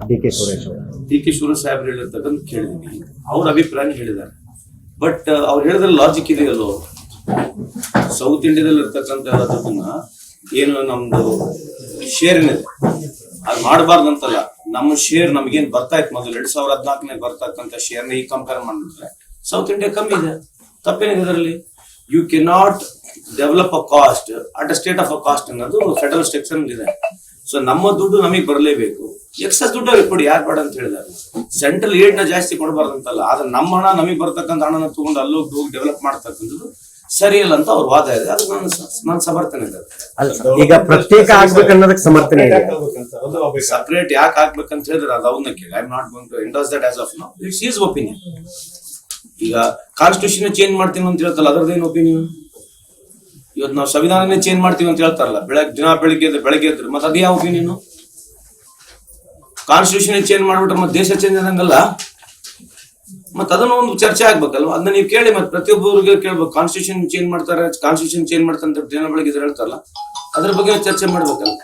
D K Suresh ಸಾಹೇಬ್ರು ಹೇಳಿರ್ತಕ್ಕಂಥ ಕೇಳಿದೀನಿ, ಅವ್ರ ಅಭಿಪ್ರಾಯ ಹೇಳಿದ್ದಾರೆ. ಬಟ್ ಅವ್ರು ಹೇಳಿದ್ರೆ ಲಾಜಿಕ್ ಇದೆಯಲ್ಲೋ, ಸೌತ್ ಇಂಡಿಯಾದಲ್ಲಿ ಇರ್ತಕ್ಕಂಥ ದುಡ್ಡನ್ನ ಏನು ನಮ್ದು ಶೇರ್ ಏನಿದೆ ಅದು ಮಾಡಬಾರ್ದಂತಲ್ಲ. ನಮ್ಮ ಶೇರ್ ನಮ್ಗೇನ್ ಬರ್ತಾ ಇತ್ತು ಮೊದಲು 2014 ಬರ್ತಕ್ಕಂಥ ಶೇರ್ನ ಈ ಕಂಪೇರ್ ಮಾಡಿದ್ರೆ ಸೌತ್ ಇಂಡಿಯಾ ಕಮ್ಮಿ ಇದೆ. ತಪ್ಪೇನಿದೆ ಇದರಲ್ಲಿ? You cannot develop a cost at a state of a cost ಅನ್ನೋದು ಫೆಡರಲ್ ಸ್ಟ್ರಕ್ಚರ್ ಇದೆ. ಸೊ ನಮ್ಮ ದುಡ್ಡು ನಮಗೆ ಬರಲೇಬೇಕು. ಎಕ್ಸಸ್ ದುಡ್ಡು ಅವ್ರಿಗೆ ಕೊಡಿ, ಯಾರು ಬೇಡ ಅಂತ ಹೇಳಿದ್ದಾರೆ. ಸೆಂಟ್ರಲ್ ಏಡ್ ನ ಜಾಸ್ತಿ ಕೊಡಬಾರ್ದಂತಲ್ಲ, ಆದ್ರೆ ನಮ್ಮ ಹಣ ನಮಗೆ ಬರ್ತಕ್ಕಂಥ ಹಣನ ತಗೊಂಡು ಅಲ್ಲೋಗಿ ಹೋಗಿ ಡೆವಲಪ್ ಮಾಡ್ತಕ್ಕಂಥದ್ದು ಸರಿಯಲ್ಲ ಅಂತ ಅವ್ರ ವಾದ ಇದೆ. ಅದು ನನ್ನ ಸಮರ್ಥನೆ ಇದೆ. ಈಗ ಪ್ರತ್ಯೇಕ ಆಗ್ಬೇಕನ್ನೋದಕ್ಕೆ ಸಮರ್ಥನೆ ಇದೆ. ಸಪರೇಟ್ ಯಾಕೆ ಆಗ್ಬೇಕಂತ ಹೇಳಿದ್ರೆ ಅದು ಅವನ್ನ ಕೇಳಿ. I am not going to endorse that as of now. It's his opinion. ಈಗ ಕಾನ್ಸ್ಟಿಟ್ಯೂಷನ್ ಚೇಂಜ್ ಮಾಡ್ತೀನಿ ಅಂತ ಹೇಳ್ತಲ್ಲ, ಅದ್ರದ್ದೇನು ಒಪಿನಿಯನ್? ಇವತ್ತು ನಾವು ಸಂವಿಧಾನನೇ ಚೇಂಜ್ ಮಾಡ್ತೀವಿ ಅಂತ ಹೇಳ್ತಾರಲ್ಲ, ಬೆಳಗ್ಗೆ ಎದ್ರೆ ಮತ್ತೆ ಅದೇ ಯಾವ ಒಪಿನಿಯನ್? ಕಾನ್ಸ್ಟಿಟ್ಯೂಷನ್ ಚೇಂಜ್ ಮಾಡ್ಬಿಟ್ರೆ ಮತ್ತೆ ದೇಶ ಚೇಂಜ್ ಆದಂಗಲ್ಲ. ಮತ್ತೆ ಅದನ್ನ ಒಂದು ಚರ್ಚೆ ಆಗ್ಬೇಕಲ್ವಾ? ಅದನ್ನ ನೀವು ಕೇಳಿ, ಮತ್ತೆ ಪ್ರತಿಯೊಬ್ಬರಿಗೆ ಕೇಳ್ಬೇಕು. ಕಾನ್ಸ್ಟಿಟ್ಯೂಷನ್ ಚೇಂಜ್ ಮಾಡ್ತಾರೆ ಅಂತ ದಿನ ಬೆಳಗ್ಗೆ ಹೇಳ್ತಾರಲ್ಲ, ಅದ್ರ ಬಗ್ಗೆ ಚರ್ಚೆ ಮಾಡ್ಬೇಕಲ್ಲ.